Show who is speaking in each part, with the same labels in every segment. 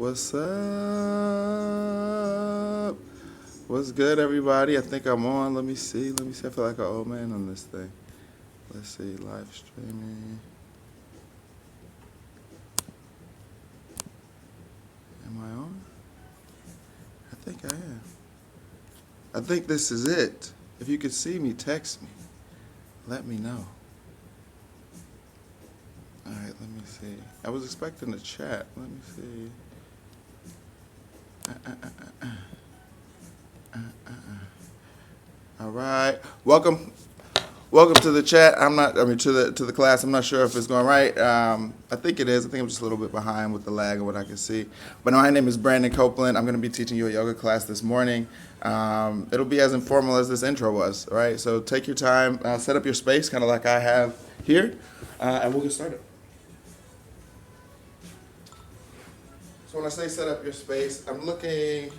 Speaker 1: What's up? What's good, everybody? I think I'm on. Let me see. I feel like an old man on this thing. Let's see. Live streaming. Am I on? I think I am. I think this is it. If you could see me, text me. Let me know. All right, let me see. I was expecting a chat. Let me see. All right. Welcome to the chat. To the class. I'm not sure if it's going right. I think it is. I think I'm just a little bit behind with the lag of what I can see. But my name is Brandon Copeland. I'm going to be teaching you a yoga class this morning. It'll be as informal as this intro was, all right? So take your time, set up your space, kind of like I have here, and we'll get started. So when I say set up your space, I'm looking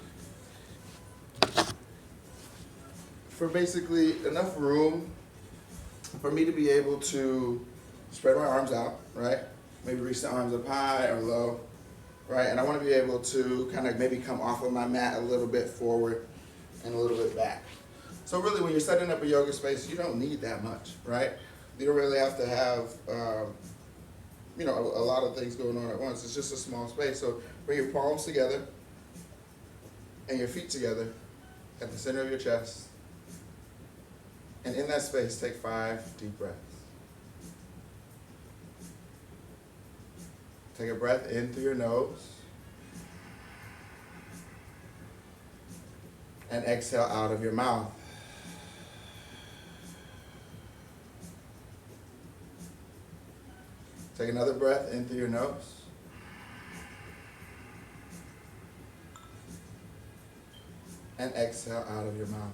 Speaker 1: for basically enough room for me to be able to spread my arms out, right? Maybe reach the arms up high or low, right? And I want to be able to kind of maybe come off of my mat a little bit forward and a little bit back. So really when you're setting up a yoga space, you don't need that much, right? You don't really have to have, a lot of things going on at once. It's just a small space. So bring your palms together and your feet together at the center of your chest. And in that space, take 5 deep breaths. Take a breath in through your nose. And exhale out of your mouth. Take another breath in through your nose. And exhale out of your mouth.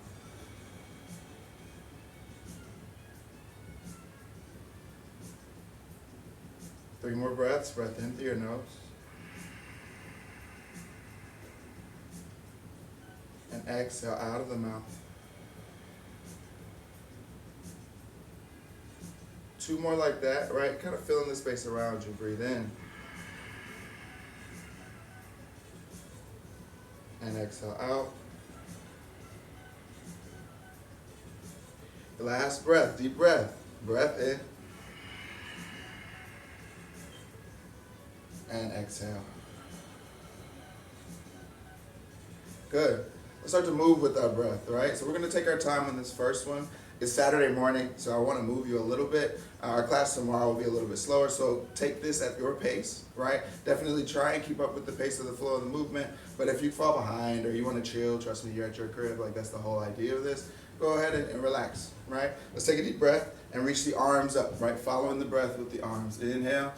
Speaker 1: Three more breaths. Breath in through your nose. And exhale out of the mouth. 2 more like that, right? Kind of filling the space around you. Breathe in. And exhale out. The last breath, deep breath. Breath in. And exhale. Good. Let's start to move with our breath, right? So we're going to take our time on this first one. It's Saturday morning, so I want to move you a little bit. Our class tomorrow will be a little bit slower, so take this at your pace, right? Definitely try and keep up with the pace of the flow of the movement, but if you fall behind or you want to chill, trust me, you're at your crib, like that's the whole idea of this. Go ahead and relax, right? Let's take a deep breath and reach the arms up, right? Following the breath with the arms. Inhale.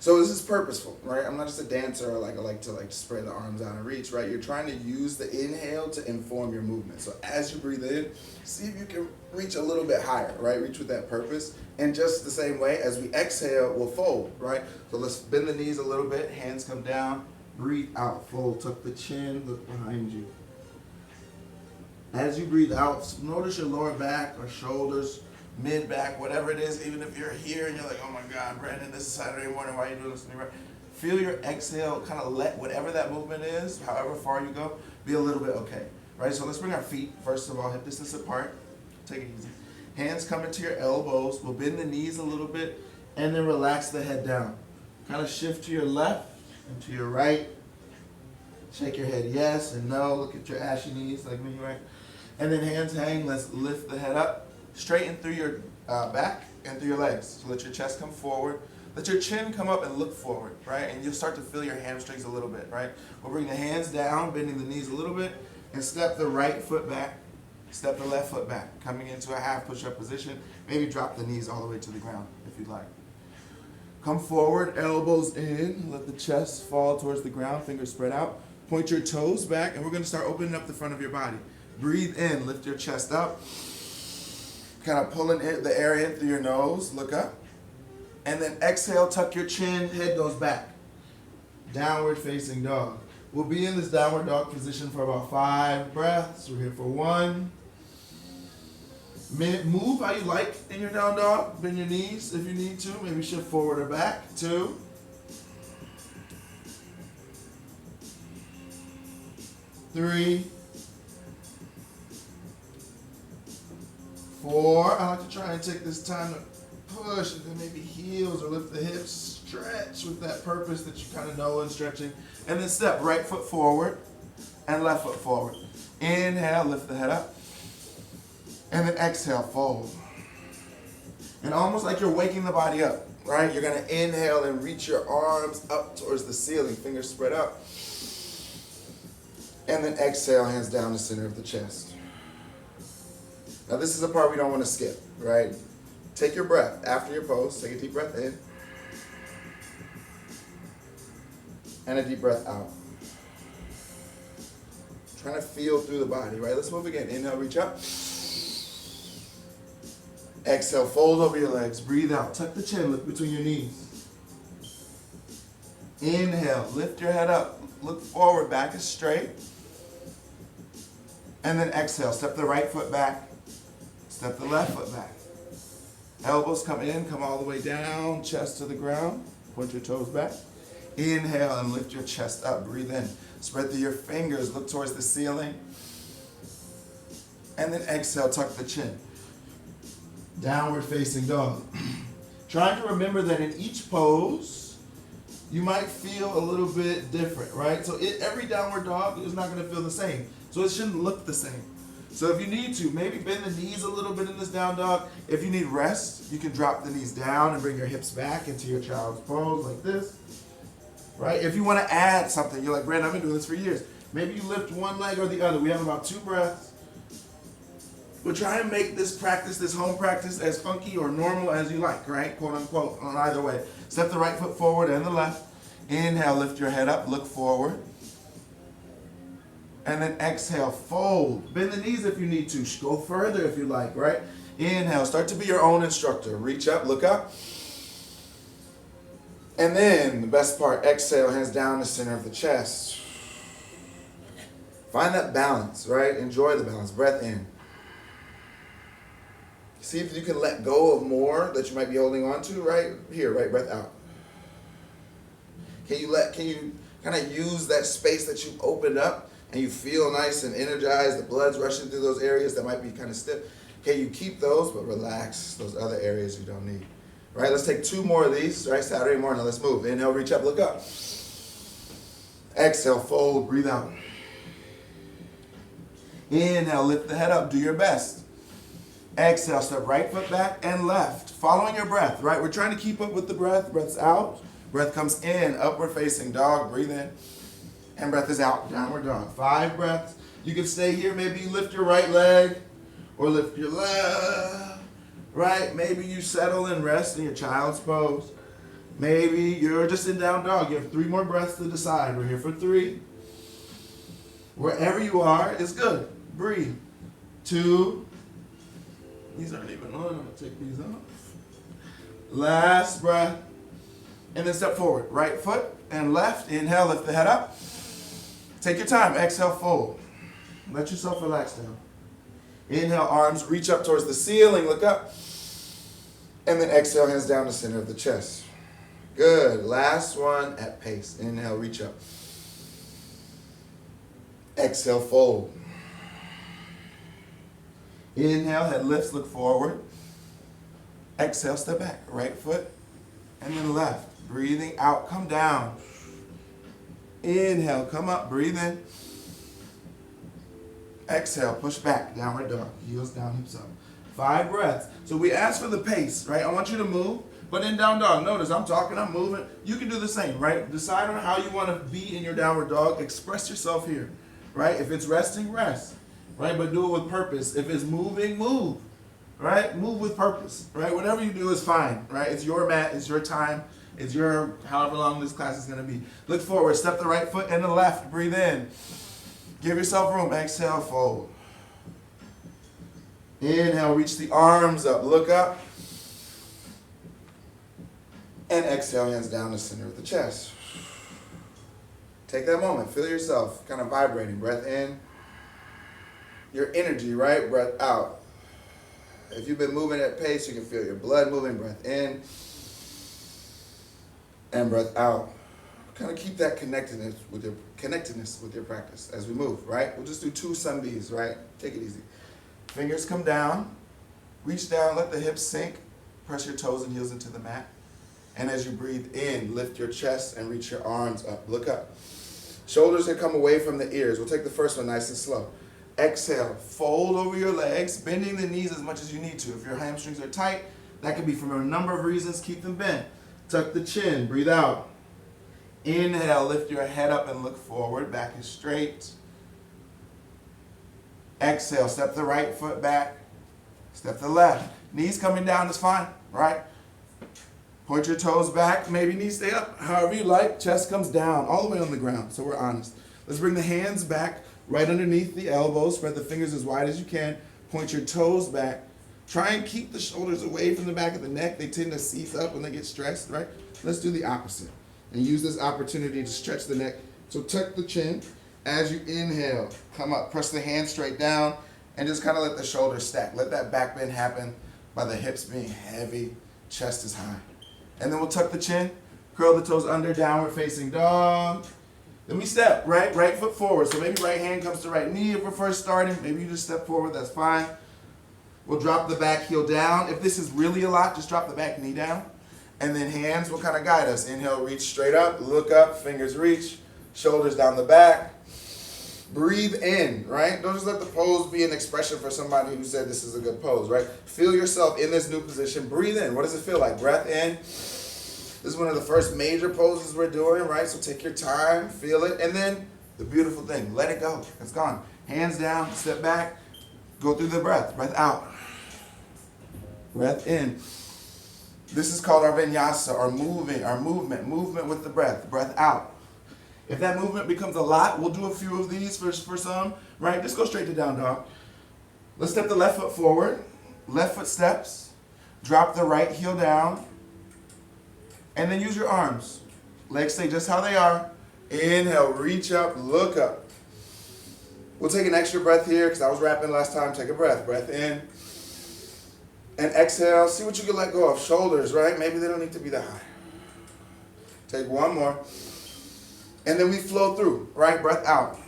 Speaker 1: So this is purposeful, right? I'm not just a dancer. I like to spread the arms out and reach, right? You're trying to use the inhale to inform your movement. So as you breathe in, see if you can reach a little bit higher, right? Reach with that purpose. And just the same way, as we exhale, we'll fold, right? So let's bend the knees a little bit. Hands come down. Breathe out, fold. Tuck the chin, look behind you. As you breathe out, notice your lower back or shoulders, mid-back, whatever it is, even if you're here and you're like, oh my God, Brandon, this is Saturday morning, why are you doing this to me? Feel your exhale, kind of let whatever that movement is, however far you go, be a little bit okay, right? So let's bring our feet, first of all, hip distance apart. Take it easy. Hands come into your elbows. We'll bend the knees a little bit and then relax the head down. Kind of shift to your left and to your right. Shake your head yes and no. Look at your ashy knees like me, right? And then hands hang. Let's lift the head up. Straighten through your back and through your legs. So let your chest come forward. Let your chin come up and look forward, right? And you'll start to feel your hamstrings a little bit, right? We'll bring the hands down, bending the knees a little bit, and step the right foot back. Step the left foot back. Coming into a half push-up position. Maybe drop the knees all the way to the ground if you'd like. Come forward, elbows in. Let the chest fall towards the ground, fingers spread out. Point your toes back, and we're going to start opening up the front of your body. Breathe in, lift your chest up. Kind of pulling the air in through your nose, look up. And then exhale, tuck your chin, head goes back. Downward facing dog. We'll be in this downward dog position for about 5 breaths. We're here for 1 minute. Move how you like in your down dog. Bend your knees if you need to. Maybe shift forward or back. 2. 3, 4. I like to try and take this time to push and then maybe heels or lift the hips, stretch with that purpose that you kind of know in stretching. And then step right foot forward and left foot forward. Inhale, lift the head up. And then exhale, fold. And almost like you're waking the body up, right? You're going to inhale and reach your arms up towards the ceiling, fingers spread out. And then exhale, hands down the center of the chest. Now this is the part we don't want to skip, right? Take your breath after your pose. Take a deep breath in. And a deep breath out. Trying to feel through the body, right? Let's move again. Inhale, reach up. Exhale, fold over your legs. Breathe out. Tuck the chin, look between your knees. Inhale, lift your head up. Look forward, back is straight. And then exhale, step the right foot back. Step the left foot back. Elbows come in, come all the way down, chest to the ground. Point your toes back. Inhale and lift your chest up. Breathe in. Spread through your fingers, look towards the ceiling. And then exhale, tuck the chin. Downward facing dog. Trying to remember that in each pose, you might feel a little bit different, right? So every downward dog is not going to feel the same. So it shouldn't look the same. So if you need to, maybe bend the knees a little bit in this down dog. If you need rest, you can drop the knees down and bring your hips back into your child's pose like this. Right? If you want to add something, you're like, Brando, I've been doing this for years. Maybe you lift one leg or the other. We have about 2 breaths. We'll try and make this practice, this home practice, as funky or normal as you like, right? Quote unquote, on either way. Step the right foot forward and the left. Inhale, lift your head up, look forward. And then exhale, fold. Bend the knees if you need to. Go further if you like, right? Inhale, start to be your own instructor. Reach up, look up. And then, the best part, exhale, hands down the center of the chest. Find that balance, right? Enjoy the balance. Breath in. See if you can let go of more that you might be holding on to, right? Here, right? Breath out. Can you kind of use that space that you opened up and you feel nice and energized, the blood's rushing through those areas that might be kind of stiff? Can you keep those, but relax those other areas you don't need? Right, let's take 2 more of these, right? Saturday morning, let's move. Inhale, reach up, look up. Exhale, fold, breathe out. Inhale, lift the head up, do your best. Exhale, step right foot back and left. Following your breath, right? We're trying to keep up with the breath. Breath's out. Breath comes in, upward facing dog, breathe in. And breath is out, downward dog. 5 breaths. You can stay here, maybe you lift your right leg or lift your left. Right? Maybe you settle and rest in your child's pose. Maybe you're just in down dog. You have 3 more breaths to decide. We're here for 3. Wherever you are is good. Breathe. 2. These aren't even on. I'm going to take these off. Last breath. And then step forward. Right foot and left. Inhale, lift the head up. Take your time. Exhale, fold. Let yourself relax down. Inhale, arms reach up towards the ceiling, look up. And then exhale, hands down the center of the chest. Good. Last one at pace. Inhale, reach up. Exhale, fold. Inhale, head lifts, look forward. Exhale, step back. Right foot and then left. Breathing out, come down. Inhale, come up, breathe in. Exhale, push back, downward dog. Heels down, hips up. 5 breaths. So we ask for the pace, right? I want you to move, but in down dog, notice I'm talking, I'm moving. You can do the same, right? Decide on how you want to be in your downward dog. Express yourself here, right? If it's resting, rest, right? But do it with purpose. If it's moving, move, right? Move with purpose, right? Whatever you do is fine, right? It's your mat, it's your time, it's your however long this class is going to be. Look forward, step the right foot and the left, breathe in. Give yourself room. Exhale, fold. Inhale, reach the arms up. Look up. And exhale, hands down the center of the chest. Take that moment. Feel yourself kind of vibrating. Breath in. Your energy, right? Breath out. If you've been moving at pace, you can feel your blood moving. Breath in. And breath out. kind of keep that connectedness with your practice as we move, right? We'll just do 2 sun Bs, right? Take it easy. Fingers come down, reach down, let the hips sink, press your toes and heels into the mat. And as you breathe in, lift your chest and reach your arms up. Look up. Shoulders that come away from the ears. We'll take the first one nice and slow. Exhale, fold over your legs, bending the knees as much as you need to. If your hamstrings are tight, that could be for a number of reasons. Keep them bent. Tuck the chin, breathe out. Inhale, lift your head up and look forward. Back is straight. Exhale, step the right foot back. Step the left. Knees coming down is fine, right? Point your toes back, maybe knees stay up, however you like. Chest comes down, all the way on the ground, so we're honest. Let's bring the hands back, right underneath the elbows. Spread the fingers as wide as you can. Point your toes back. Try and keep the shoulders away from the back of the neck. They tend to seize up when they get stressed, right? Let's do the opposite and use this opportunity to stretch the neck. So tuck the chin. As you inhale, come up, press the hands straight down, and just kind of let the shoulders stack. Let that back bend happen by the hips being heavy, chest is high. And then we'll tuck the chin, curl the toes under, downward facing dog. Then we step, right foot forward. So maybe right hand comes to right knee if we're first starting. Maybe you just step forward, that's fine. We'll drop the back heel down. If this is really a lot, just drop the back knee down. And then hands will kind of guide us. Inhale, reach straight up, look up, fingers reach, shoulders down the back. Breathe in, right? Don't just let the pose be an expression for somebody who said this is a good pose, right? Feel yourself in this new position. Breathe in. What does it feel like? Breath in. This is one of the first major poses we're doing, right? So take your time, feel it. And then the beautiful thing, let it go. It's gone. Hands down, step back, go through the breath. Breath out. Breath in. This is called our Vinyasa, our movement with the breath. Breath out. If that movement becomes a lot, we'll do a few of these for some, right? Just go straight to down dog. Let's step the left foot forward. Left foot steps. Drop the right heel down. And then use your arms. Legs stay just how they are. Inhale, reach up, look up. We'll take an extra breath here because I was rapping last time. Take a breath. Breath in. And exhale. See what you can let go of. Shoulders, right? Maybe they don't need to be that high. Take one more. And then we flow through, right? Breath out.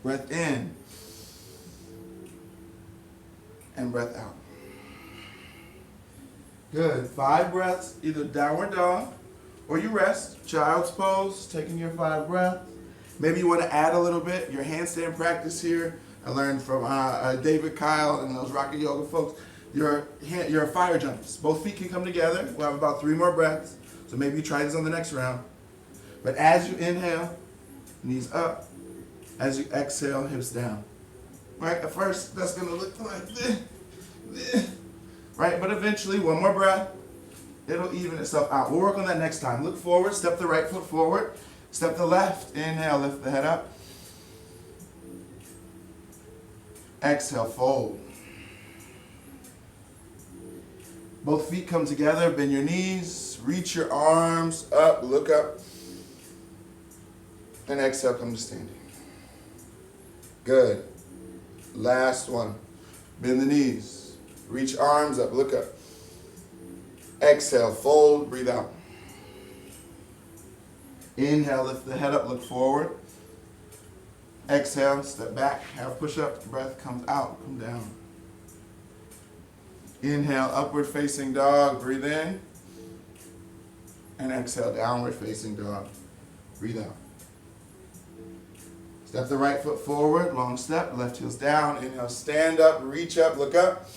Speaker 1: Breath in. And breath out. Good. 5 breaths, either downward dog or you rest. Child's pose, taking your 5 breaths. Maybe you want to add a little bit. Your handstand practice here. I learned from David Kyle and those Rocket Yoga folks. Your fire jumps. Both feet can come together. We'll have about 3 more breaths. So maybe you try this on the next round. But as you inhale, knees up. As you exhale, hips down. Right? At first, that's going to look like this. Right? But eventually, one more breath. It'll even itself out. We'll work on that next time. Look forward. Step the right foot forward. Step the left. Inhale, lift the head up. Exhale, fold. Both feet come together, bend your knees, reach your arms up, look up, and exhale, come to standing. Good. Last one. Bend the knees, reach arms up, look up. Exhale, fold, breathe out. Inhale, lift the head up, look forward. Exhale, step back, half push up, breath comes out, come down. Inhale, upward facing dog, breathe in. And exhale, downward facing dog, breathe out. Step the right foot forward, long step, left heel's down. Inhale, stand up, reach up, look up.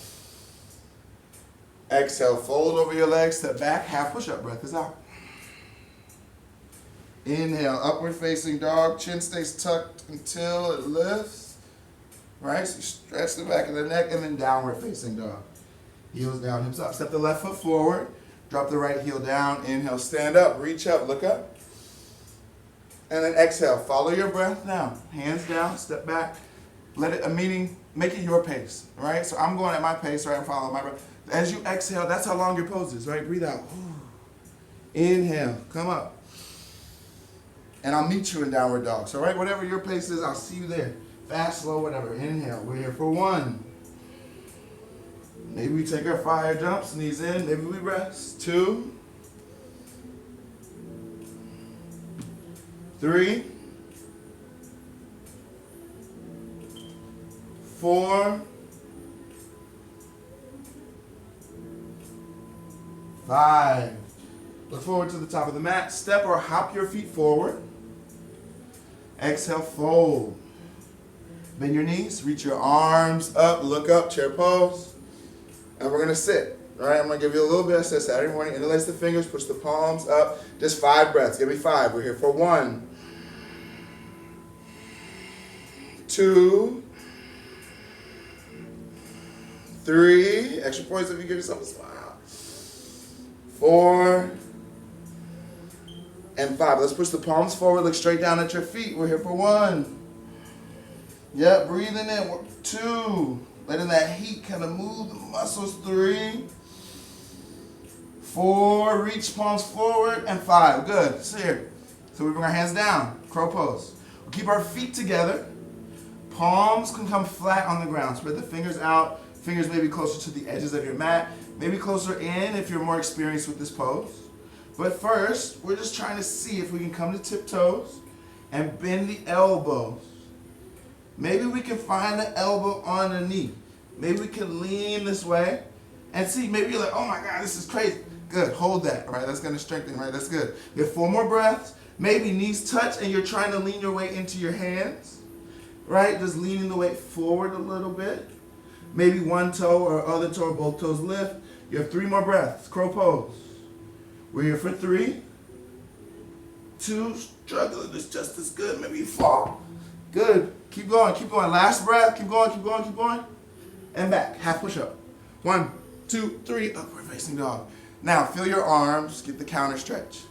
Speaker 1: Exhale, fold over your legs, step back, half push up, breath is out. Inhale, upward facing dog, chin stays tucked until it lifts. Right, so you stretch the back of the neck and then downward facing dog. Heels down, hips up. Step the left foot forward. Drop the right heel down. Inhale, stand up, reach up, look up. And then exhale, follow your breath now. Hands down, step back. Let it, make it your pace, right? So I'm going at my pace, right? I'm following my breath. As you exhale, that's how long your pose is, right? Breathe out. Inhale, come up. And I'll meet you in downward dog. So, right, whatever your pace is, I'll see you there. Fast, slow, whatever. Inhale, we're here for 1. Maybe we take our fire jumps, knees in. Maybe we rest. 2. 3, 4, 5. Look forward to the top of the mat. Step or hop your feet forward. Exhale, fold. Bend your knees, reach your arms up, look up, chair pose. And we're gonna sit. All right, I'm gonna give you a little bit of sit Saturday morning. Interlace the fingers, push the palms up. Just 5 breaths. Give me 5. We're here for 1, 2, 3. Extra points if you give yourself a smile. 4 and 5. Let's push the palms forward. Look straight down at your feet. We're here for 1. Yep, breathing in. 2. Letting that heat kind of move the muscles. 3, 4. Reach palms forward. And 5. Good. So here. So we bring our hands down. Crow pose. We'll keep our feet together. Palms can come flat on the ground. Spread the fingers out. Fingers maybe closer to the edges of your mat. Maybe closer in if you're more experienced with this pose. But first, we're just trying to see if we can come to tiptoes and bend the elbows. Maybe we can find the elbow on the knee. Maybe we can lean this way and see. Maybe you're like, oh my God, this is crazy. Good, hold that, all right? That's gonna strengthen, right? That's good. You have 4 more breaths. Maybe knees touch and you're trying to lean your weight into your hands, right? Just leaning the weight forward a little bit. Maybe one toe or other toe or both toes lift. You have 3 more breaths, crow pose. We're here for 3, 2, struggling is just as good. Maybe you fall. Good. Keep going, keep going. Last breath. Keep going, keep going, keep going. And back. Half push up. 1, 2, 3. Upward facing dog. Now, feel your arms. Get the counter stretch.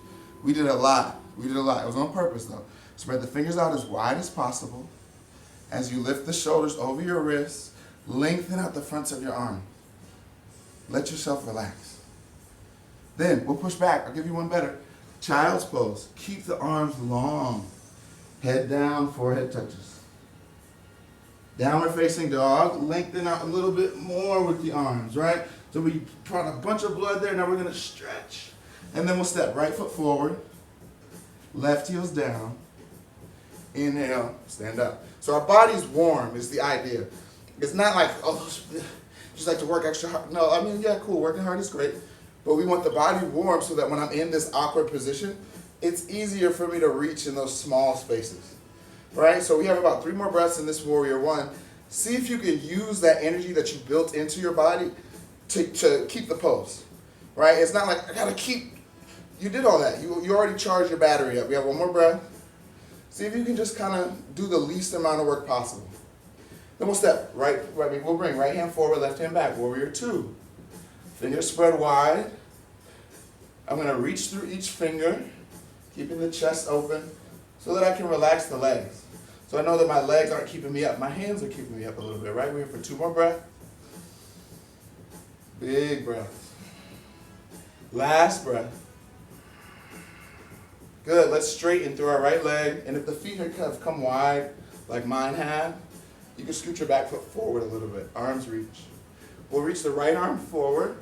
Speaker 1: We did a lot. We did a lot. It was on purpose, though. Spread the fingers out as wide as possible. As you lift the shoulders over your wrists, lengthen out the fronts of your arms. Let yourself relax. Then we'll push back. I'll give you one better. Child's pose. Keep the arms long. Head down, forehead touches. Downward facing dog. Lengthen out a little bit more with the arms, right? So we brought a bunch of blood there. Now we're going to stretch. And then we'll step right foot forward. Left heel's down. Inhale, stand up. So our body's warm is the idea. It's not like, oh, just like to work extra hard. No, I mean, yeah, cool. Working hard is great. But we want the body warm so that when I'm in this awkward position, it's easier for me to reach in those small spaces, right? So we have about 3 more breaths in this warrior 1. See if you can use that energy that you built into your body to keep the pose, right? It's not like, I gotta keep, you did all that. You already charged your battery up. We have 1 more breath. See if you can just kind of do the least amount of work possible. Then we'll step right, we'll bring right hand forward, left hand back, warrior 2. Fingers spread wide. I'm going to reach through each finger, keeping the chest open so that I can relax the legs. So I know that my legs aren't keeping me up. My hands are keeping me up a little bit, right? We're here for 2 more breaths. Big breath. Last breath. Good. Let's straighten through our right leg. And if the feet have come wide, like mine have, you can scoot your back foot forward a little bit. Arms reach. We'll reach the right arm forward.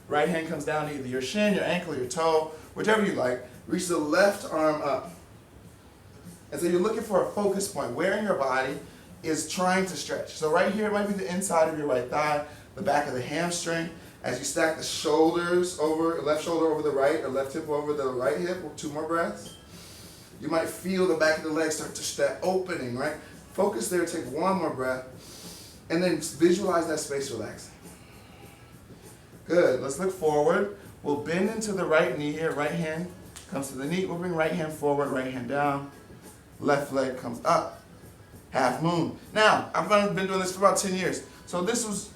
Speaker 1: Right hand comes down to either your shin, your ankle, your toe, whichever you like. Reach the left arm up. And so you're looking for a focus point. Where in your body is trying to stretch? So right here might be the inside of your right thigh, the back of the hamstring. As you stack the shoulders over, left shoulder over the right, or left hip over the right hip, 2 more breaths. You might feel the back of the leg start to that opening, right? Focus there, take 1 more breath, and then visualize that space relaxing. Good, let's look forward. We'll bend into the right knee here. Right hand comes to the knee. We'll bring right hand forward, right hand down. Left leg comes up. Half moon. Now, I've been doing this for about 10 years. So this was,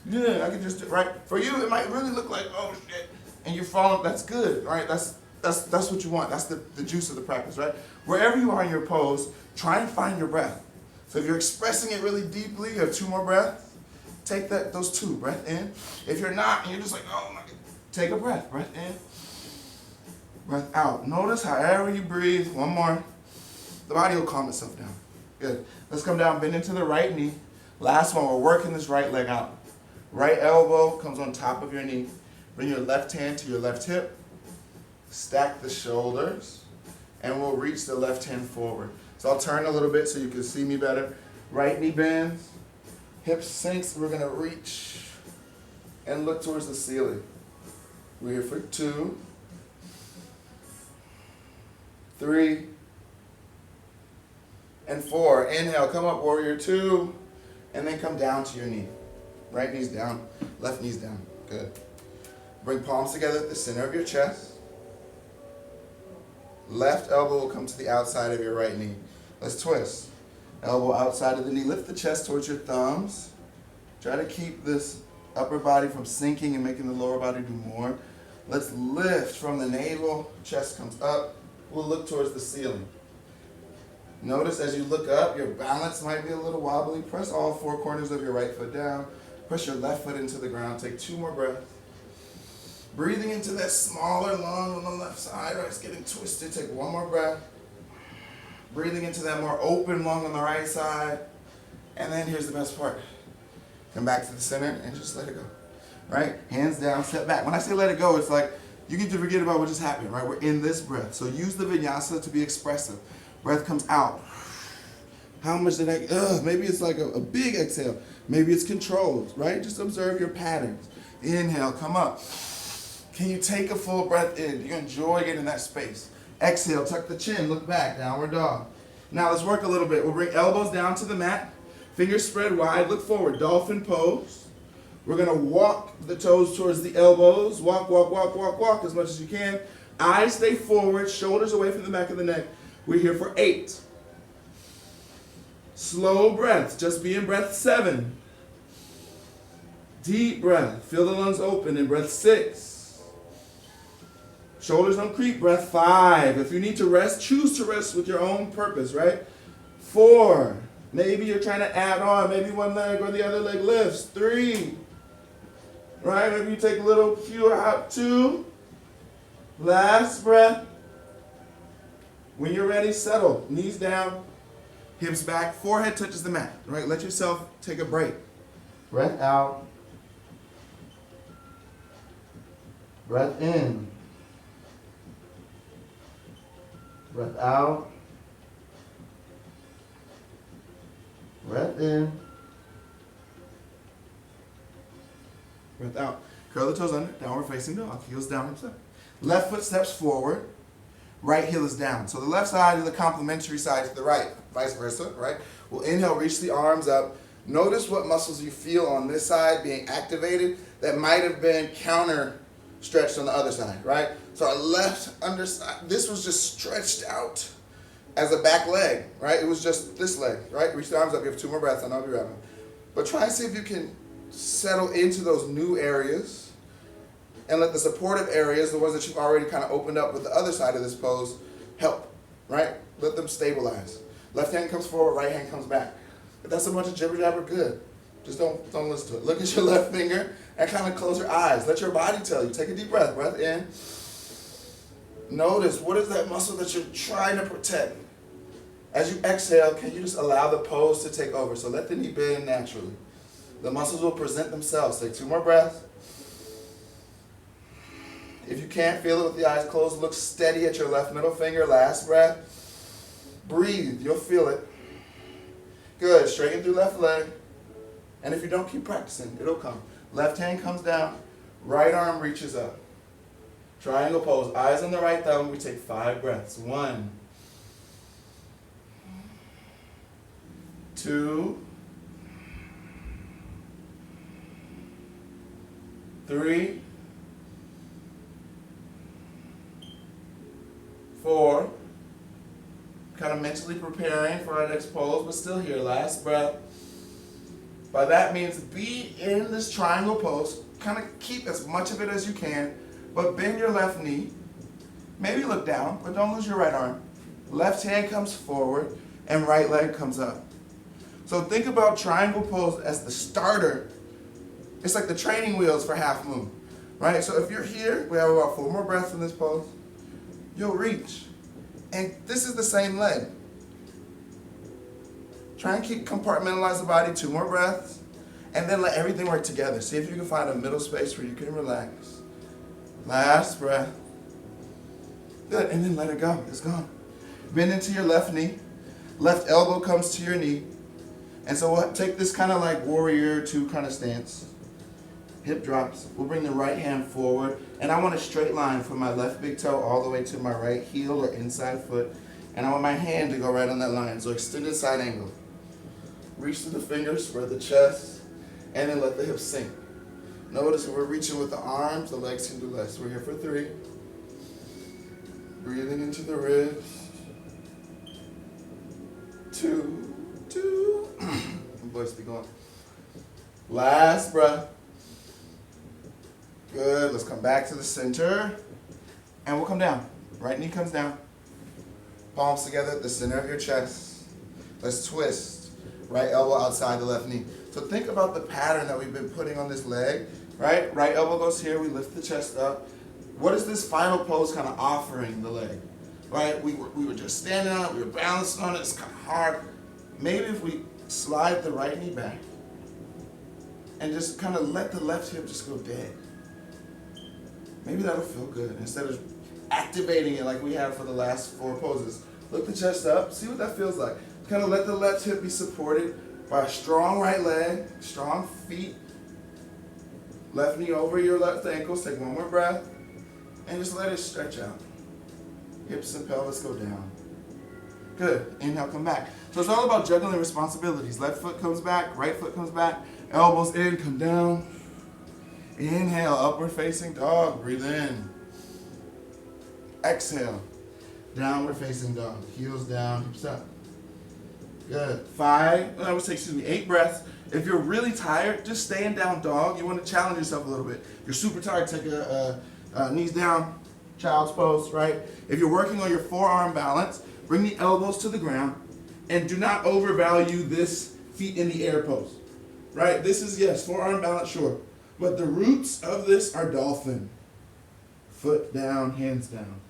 Speaker 1: yeah, I could just, right? For you, it might really look like, oh shit, and you're falling, that's good, right? That's what you want. That's the juice of the practice, right? Wherever you are in your pose, try and find your breath. So if you're expressing it really deeply, you have 2 more breaths. Take those 2, breath in. If you're not, and you're just like, oh my God, take a breath, breath in, breath out. Notice however you breathe, 1 more. The body will calm itself down. Good. Let's come down, bend into the right knee. Last one, we're working this right leg out. Right elbow comes on top of your knee. Bring your left hand to your left hip. Stack the shoulders. and we'll reach the left hand forward. So I'll turn a little bit so you can see me better. Right knee bends, hips sinks. We're gonna reach and look towards the ceiling. We're here for 2, 3, and 4. Inhale, come up, warrior 2, and then come down to your knee. Right knee's down, left knee's down. Good. Bring palms together at the center of your chest. Left elbow will come to the outside of your right knee. Let's twist. Elbow outside of the knee. Lift the chest towards your thumbs. Try to keep this upper body from sinking and making the lower body do more. Let's lift from the navel. Chest comes up. We'll look towards the ceiling. Notice as you look up, your balance might be a little wobbly. Press all 4 corners of your right foot down. Press your left foot into the ground. Take 2 more breaths. Breathing into that smaller lung on the left side, right? It's getting twisted. Take 1 more breath. Breathing into that more open lung on the right side. And then here's the best part. Come back to the center and just let it go. Right? Hands down, step back. When I say let it go, it's like you get to forget about what just happened, right? We're in this breath. So use the vinyasa to be expressive. Breath comes out. How much did I, maybe it's like a big exhale. Maybe it's controlled, right? Just observe your patterns. Inhale, come up. Can you take a full breath in? Do you enjoy getting that space? Exhale, tuck the chin, look back, downward dog. Now let's work a little bit. We'll bring elbows down to the mat. Fingers spread wide, look forward. Dolphin pose. We're gonna walk the toes towards the elbows. Walk, walk, walk, walk, walk as much as you can. Eyes stay forward, shoulders away from the back of the neck. We're here for 8. Slow breaths, just be in breath 7. Deep breath, feel the lungs open in breath 6. Shoulders don't creep, breath 5. If you need to rest, choose to rest with your own purpose, right? 4. Maybe you're trying to add on, maybe one leg or the other leg lifts. 3. Right, maybe you take a little fewer out. 2. Last breath. When you're ready, settle. Knees down, hips back, forehead touches the mat, right? Let yourself take a break. Breath out. Breath in. Breath out. Breath in. Breath out. Curl the toes under, downward facing dog. Heels down, hips up. Left foot steps forward. Right heel is down. So the left side is the complementary side to the right. Vice versa, right? We'll inhale, reach the arms up. Notice what muscles you feel on this side being activated that might have been counter stretched on the other side, right? So our left underside, this was just stretched out as a back leg, right? It was just this leg, right? Reach the arms up. You have 2 more breaths. I know I'll be rapping. But try and see if you can settle into those new areas and let the supportive areas, the ones that you've already kind of opened up with the other side of this pose, help, right? Let them stabilize. Left hand comes forward, right hand comes back. If that's a bunch of jibber jabber, good. Just don't listen to it. Look at your left finger and kind of close your eyes. Let your body tell you. Take a deep breath. Breath in. Notice, what is that muscle that you're trying to protect? As you exhale, can you just allow the pose to take over? So let the knee bend naturally. The muscles will present themselves. Take 2 more breaths. If you can't feel it with the eyes closed, look steady at your left middle finger. Last breath. Breathe. You'll feel it. Good. Straighten through left leg. And if you don't, keep practicing. It'll come. Left hand comes down. Right arm reaches up. Triangle pose. Eyes on the right thumb. We take 5 breaths. 1. 2. 3. 4. Kind of mentally preparing for our next pose, but still here. Last breath. By that means be in this triangle pose. Kind of keep as much of it as you can, but bend your left knee. Maybe look down, but don't lose your right arm. Left hand comes forward and right leg comes up. So think about triangle pose as the starter. It's like the training wheels for half moon, right? So if you're here, we have about 4 more breaths in this pose. You'll reach. And this is the same leg. Try and compartmentalize the body. 2 more breaths. And then let everything work together. See if you can find a middle space where you can relax. Last breath. Good. And then let it go. It's gone. Bend into your left knee. Left elbow comes to your knee. And so we'll take this kind of like warrior two kind of stance. Hip drops. We'll bring the right hand forward. And I want a straight line from my left big toe all the way to my right heel or inside foot. And I want my hand to go right on that line. So extended side angle. Reach through the fingers, spread the chest, and then let the hips sink. Notice if we're reaching with the arms, the legs can do less. We're here for 3. Breathing into the ribs. 2. Voice be going. Last breath. Good. Let's come back to the center. And we'll come down. Right knee comes down. Palms together at the center of your chest. Let's twist. Right elbow outside the left knee. So think about the pattern that we've been putting on this leg. Right? Right elbow goes here. We lift the chest up. What is this final pose kind of offering the leg? Right? We were just standing on it. We were balancing on it. It's kind of hard. Maybe if we slide the right knee back and just kind of let the left hip just go dead. Maybe that'll feel good instead of activating it like we have for the last 4 poses. Lift the chest up. See what that feels like. Kind of let the left hip be supported by a strong right leg, strong feet. Left knee over your left ankles. Take one more breath and just let it stretch out. Hips and pelvis go down. Good. Inhale, come back. So it's all about juggling responsibilities. Left foot comes back, right foot comes back, elbows in, come down. Inhale, upward facing dog, breathe in. Exhale, downward facing dog, heels down, hips up. Good. 8 breaths. If you're really tired, just stay in down dog. You want to challenge yourself a little bit. You're super tired, take a knees down, child's pose, right? If you're working on your forearm balance, bring the elbows to the ground and do not overvalue this feet in the air pose, right? This is, yes, forearm balance, sure. But the roots of this are dolphin. Foot down, hands down,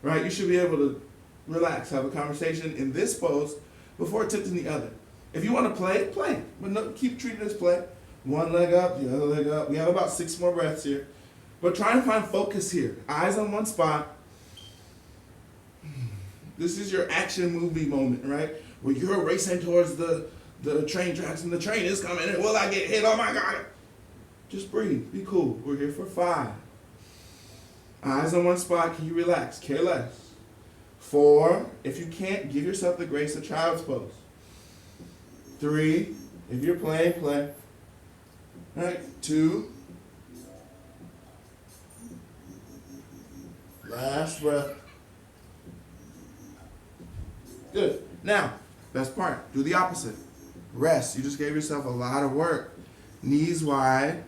Speaker 1: right? You should be able to relax, have a conversation in this pose before attempting the other. If you want to play, play. But no, keep treating it as play. One leg up, the other leg up. We have about 6 more breaths here. But try and find focus here. Eyes on one spot. This is your action movie moment, right? Where you're racing towards the train tracks and the train is coming and will I get hit? Oh my God. Just breathe. Be cool. We're here for 5. Eyes on one spot. Can you relax? Care less. 4. If you can't, give yourself the grace of child's pose. 3. If you're playing, play. All right. 2. Last breath. Good. Now, best part. Do the opposite. Rest. You just gave yourself a lot of work. Knees wide.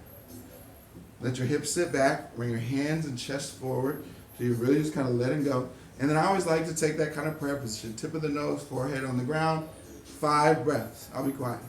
Speaker 1: Let your hips sit back. Bring your hands and chest forward. So you're really just kind of letting go. And then I always like to take that kind of prayer position. Tip of the nose, forehead on the ground. 5 breaths. I'll be quiet.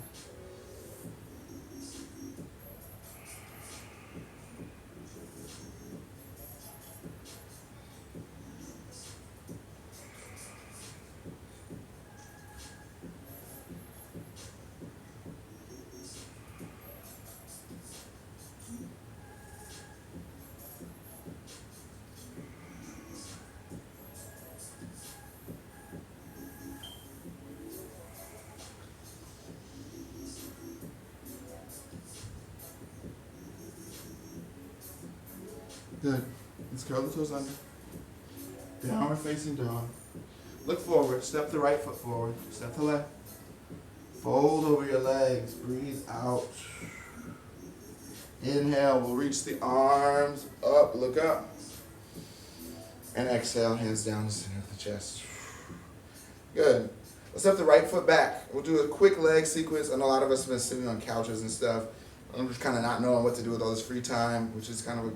Speaker 1: Good. Let's curl the toes under. Downward facing dog. Look forward. Step the right foot forward. Step the left. Fold over your legs. Breathe out. Inhale. We'll reach the arms up. Look up. And exhale. Hands down the center of the chest. Good. Let's step the right foot back. We'll do a quick leg sequence. And a lot of us have been sitting on couches and stuff. I'm just kind of not knowing what to do with all this free time, which is kind of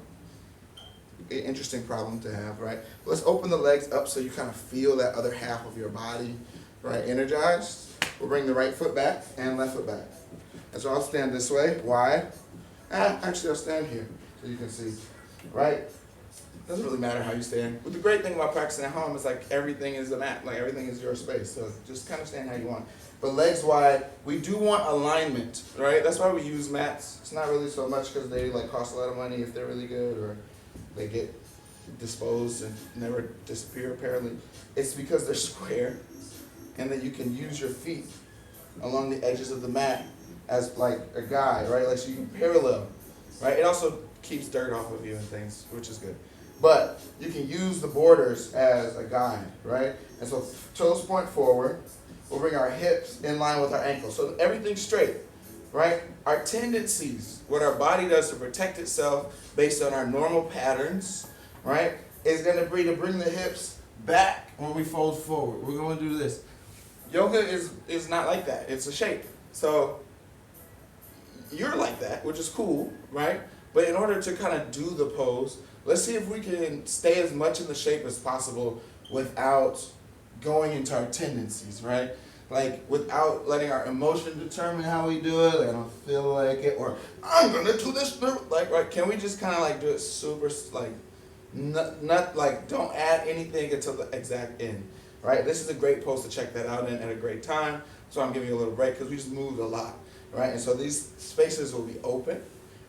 Speaker 1: an interesting problem to have, right? Let's open the legs up so you kind of feel that other half of your body, right? Energized. We'll bring the right foot back and left foot back. And so I'll stand this way, wide. Actually, I'll stand here so you can see, right? Doesn't really matter how you stand. But the great thing about practicing at home is like everything is a mat, like everything is your space. So just kind of stand how you want. But legs wide, we do want alignment, right? That's why we use mats. It's not really so much because they like cost a lot of money if they're really good or they get disposed and never disappear apparently. It's because they're square, and that you can use your feet along the edges of the mat as like a guide, right? Like so you can parallel, right? It also keeps dirt off of you and things, which is good. But you can use the borders as a guide, right? And so toes point forward. We'll bring our hips in line with our ankles. So everything's straight, right? Our tendencies, what our body does to protect itself based on our normal patterns, right, is going to be to bring the hips back when we fold forward. We're going to do this. Yoga is not like that. It's a shape. So you're like that, which is cool, right? But in order to kind of do the pose, let's see if we can stay as much in the shape as possible without going into our tendencies, right? Like without letting our emotion determine how we do it. Like, I don't feel like it, or I'm gonna do this. Like, right? Can we just kind of like do it super, like, not like don't add anything until the exact end, right? This is a great pose to check that out in at a great time. So I'm giving you a little break because we just moved a lot, right? And so these spaces will be open,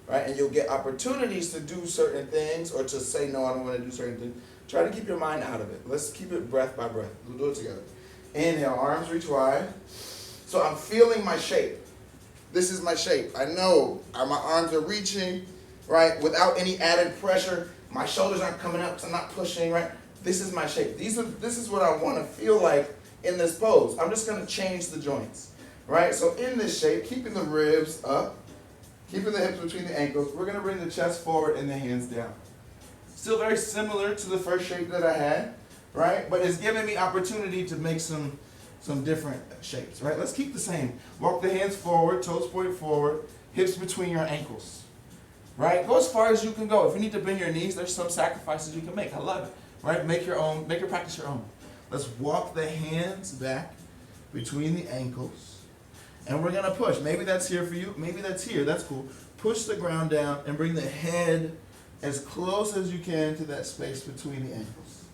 Speaker 1: right? And you'll get opportunities to do certain things or to say, no, I don't want to do certain things. Try to keep your mind out of it. Let's keep it breath by breath. We'll do it together. Inhale, arms reach wide. So I'm feeling my shape. This is my shape. I know my arms are reaching, right? Without any added pressure. My shoulders aren't coming up, so I'm not pushing, right? This is my shape. This is what I want to feel like in this pose. I'm just going to change the joints, right? So in this shape, keeping the ribs up, keeping the hips between the ankles, we're going to bring the chest forward and the hands down. Still very similar to the first shape that I had, right? But it's giving me opportunity to make some different shapes, right? Let's keep the same. Walk the hands forward, toes point forward, hips between your ankles, right? Go as far as you can go. If you need to bend your knees, there's some sacrifices you can make. I love it, right? Make your practice your own. Let's walk the hands back between the ankles, and we're gonna push. Maybe that's here for you, maybe that's here, that's cool. Push the ground down and bring the head as close as you can to that space between the ankles.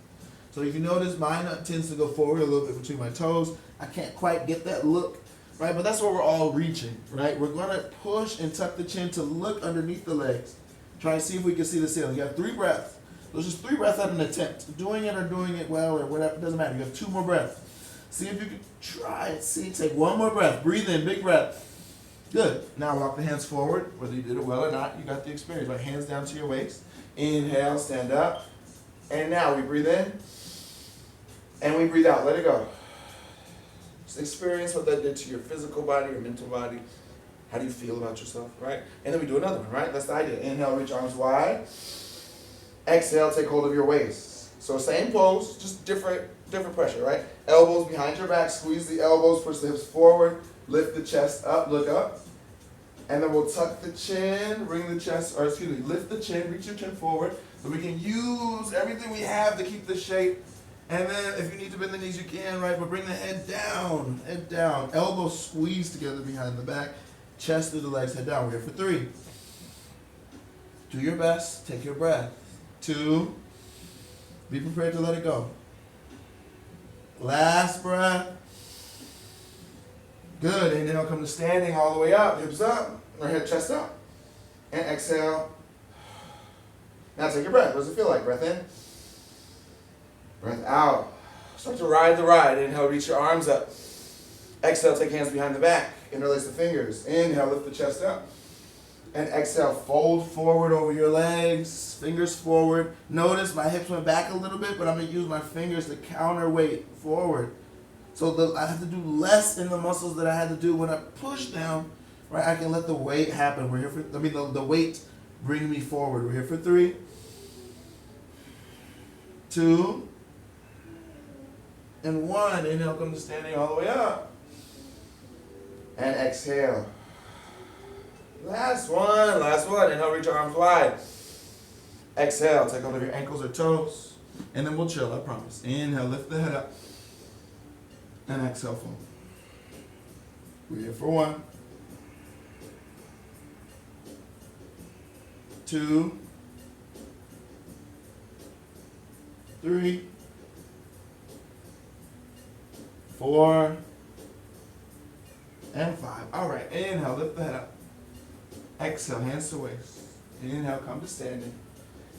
Speaker 1: So if you notice, mine tends to go forward a little bit between my toes. I can't quite get that look, right? But that's where we're all reaching, right? We're going to push and tuck the chin to look underneath the legs. Try and see if we can see the ceiling. You have 3 breaths. So it's just 3 breaths at an attempt. Doing it or doing it well or whatever, it doesn't matter. You have 2 more breaths. See if you can try it. See, take 1 more breath. Breathe in, big breath. Good. Now walk the hands forward, whether you did it well or not. You got the experience. Right, hands down to your waist. Inhale, stand up. And now we breathe in. And we breathe out. Let it go. Just experience what that did to your physical body, your mental body. How do you feel about yourself, right? And then we do another one, right? That's the idea. Inhale, reach arms wide. Exhale, take hold of your waist. So same pose, just different pressure, right? Elbows behind your back. Squeeze the elbows, push the hips forward. Lift the chest up, look up. And then we'll tuck the chin, bring the chest, or excuse me, lift the chin, reach your chin forward. So we can use everything we have to keep the shape. And then if you need to bend the knees, you can, right? But bring the head down, elbows squeeze together behind the back, chest through the legs, head down. We're here for 3. Do your best, take your breath. 2, be prepared to let it go. Last breath. Good. Inhale, come to standing all the way up, hips up, or head, chest up. And exhale. Now take your breath. What does it feel like? Breath in. Breath out. Start to ride the ride. Inhale, reach your arms up. Exhale, take hands behind the back. Interlace the fingers. Inhale, lift the chest up. And exhale, fold forward over your legs. Fingers forward. Notice my hips went back a little bit, but I'm going to use my fingers to counterweight forward. So I have to do less in the muscles that I had to do when I push down, right? I can let the weight happen. We're here for, the weight bring me forward. We're here for 3, 2, and 1. Inhale, come to standing all the way up. And exhale. Last one. Inhale, reach your arms wide. Exhale, take hold of your ankles or toes. And then we'll chill, I promise. Inhale, lift the head up. And exhale, fold. We're here for 1, 2, 3, 4, and 5. All right, inhale, lift the head up. Exhale, hands to waist. Inhale, come to standing.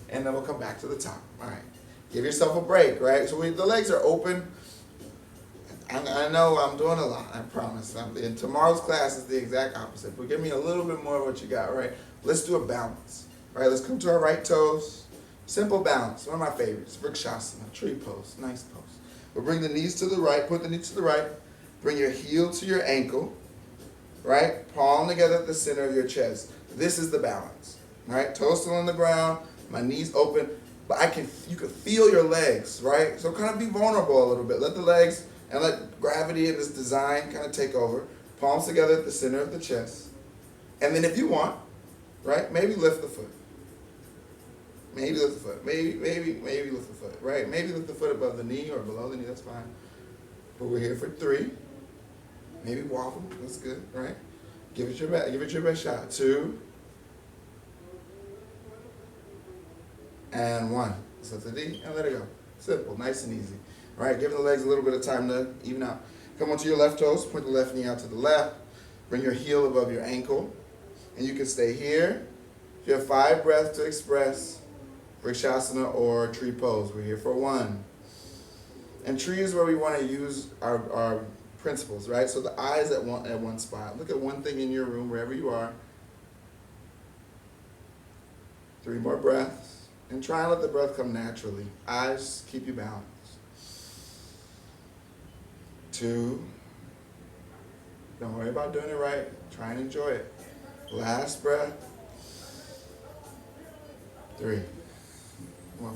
Speaker 1: and then we'll come back to the top. All right. Give yourself a break, right? So the legs are open. I know I'm doing a lot, I promise. In tomorrow's class is the exact opposite, but give me a little bit more of what you got, right? Let's do a balance, right? Let's come to our right toes. Simple balance, one of my favorites, Vrikshasana, tree pose, nice pose. We'll bring the knees to the right, put the knees to the right, bring your heel to your ankle, right? Palm together at the center of your chest. This is the balance, right? Toes still on the ground, my knees open, but you can feel your legs, right? So kind of be vulnerable a little bit. Let the legs and let gravity and this design kind of take over. Palms together at the center of the chest. And then if you want, right, maybe lift the foot. Maybe lift the foot. Maybe lift the foot, right? Maybe lift the foot above the knee or below the knee, that's fine. But we're here for 3. Maybe wobble, that's good, right? Give it your best shot. 2. And 1. So to D and let it go. Simple, nice and easy. All right, give the legs a little bit of time to even out. Come onto your left toes, point the left knee out to the left. Bring your heel above your ankle. And you can stay here. You have 5 breaths to express Vrikshasana or tree pose. We're here for 1. And tree is where we want to use our principles, right? So the eyes at one spot. Look at one thing in your room, wherever you are. 3 more breaths. And try and let the breath come naturally. Eyes keep you balanced. 2. Don't worry about doing it right. Try and enjoy it. Last breath. 3. 5.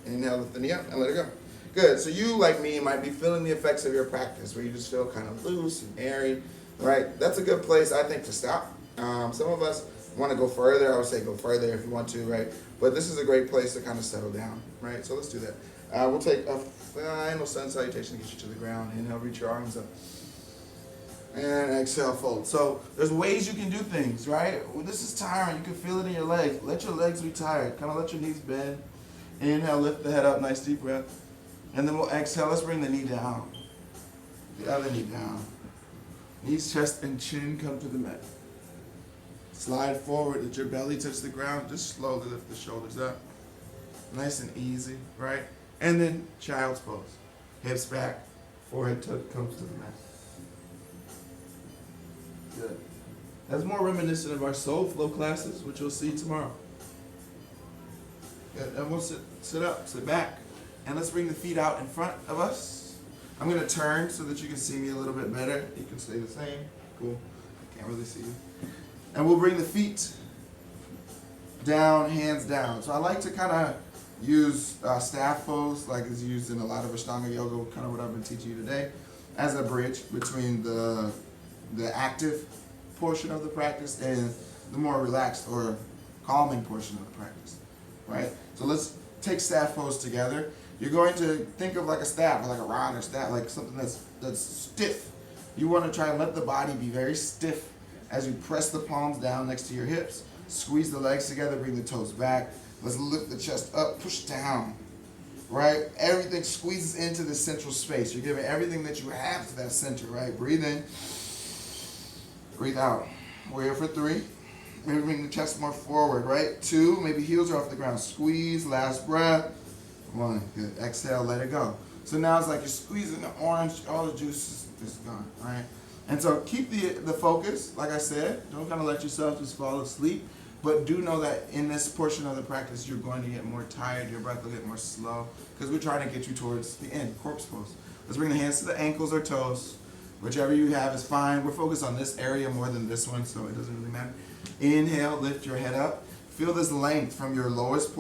Speaker 1: Inhale, lift the knee up and let it go. Good. So you, like me, might be feeling the effects of your practice where you just feel kind of loose and airy. Right? That's a good place, I think, to stop. Some of us want to go further. I would say go further if you want to, right? But this is a great place to kind of settle down, right? So let's do that. We'll take a final sun salutation to get you to the ground. Inhale, reach your arms up. And exhale, fold. So there's ways you can do things, right? Well, this is tiring. You can feel it in your legs. Let your legs be tired. Kind of let your knees bend. Inhale, lift the head up. Nice deep breath. And then we'll exhale. Let's bring the knee down. The other knee down. Knees, chest, and chin come to the mat. Slide forward. Let your belly touch the ground. Just slowly lift the shoulders up. Nice and easy, right? And then child's pose. Hips back. Forehead comes to the mat. Good. That's more reminiscent of our soul flow classes, which you'll see tomorrow. Good. And we'll sit up, sit back. And let's bring the feet out in front of us. I'm going to turn so that you can see me a little bit better. You can stay the same. Cool. I can't really see you. And we'll bring the feet down, hands down. So I like to kind of use staff pose, like is used in a lot of Ashtanga yoga, kind of what I've been teaching you today, as a bridge between the active portion of the practice and the more relaxed or calming portion of the practice, right? So let's take staff pose together. You're going to think of like a staff, like a rod or staff, like something that's stiff. You want to try and let the body be very stiff as you press the palms down next to your hips. Squeeze the legs together, bring the toes back. Let's lift the chest up, push down, right? Everything squeezes into the central space. You're giving everything that you have to that center, right? Breathe in. Breathe out. We're here for 3. Maybe bring the chest more forward, right? 2, maybe heels are off the ground. Squeeze, last breath. 1, good. Exhale, let it go. So now it's like you're squeezing the orange, all the juice is gone, right? And so keep the focus, like I said. Don't kind of let yourself just fall asleep. But do know that in this portion of the practice, you're going to get more tired. Your breath will get more slow because we're trying to get you towards the end, corpse pose. Let's bring the hands to the ankles or toes. Whichever you have is fine. We're focused on this area more than this one, so it doesn't really matter. Inhale, lift your head up. Feel this length from your lowest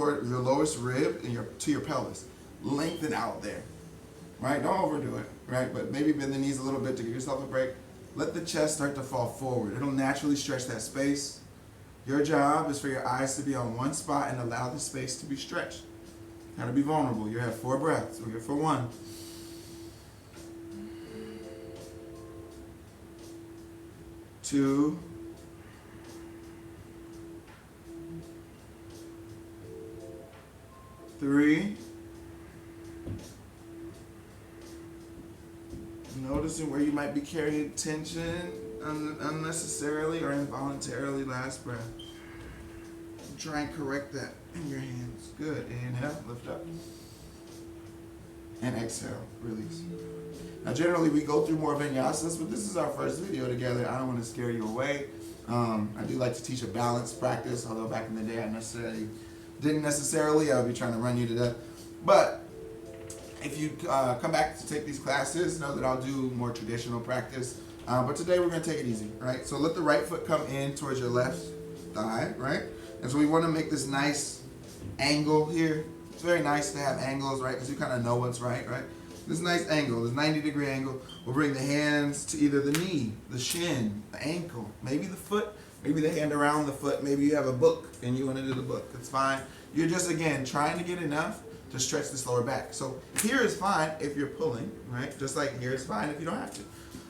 Speaker 1: rib and to your pelvis. Lengthen out there, right? Don't overdo it, right? But maybe bend the knees a little bit to give yourself a break. Let the chest start to fall forward. It'll naturally stretch that space. Your job is for your eyes to be on one spot and allow the space to be stretched. Gotta be vulnerable. You have 4 breaths. We're here for 1. 2. 3. Noticing where you might be carrying tension unnecessarily or involuntarily. Last breath. So try and correct that in your hands. Good. Inhale, lift up. And exhale, release. Now generally we go through more vinyasas, but this is our first video together. I don't want to scare you away. I do like to teach a balanced practice, although back in the day I didn't necessarily. I would be trying to run you to death. But if you come back to take these classes, know that I'll do more traditional practice. But today we're going to take it easy, right? So let the right foot come in towards your left thigh, right? And so we want to make this nice angle here. It's very nice to have angles, right? Because you kind of know what's right? This nice angle, this 90-degree angle. We'll bring the hands to either the knee, the shin, the ankle, maybe the foot, maybe the hand around the foot. Maybe you have a book and you want to do the book. It's fine. You're just, again, trying to get enough to stretch this lower back. So here is fine if you're pulling, right? Just like here is fine if you don't have to.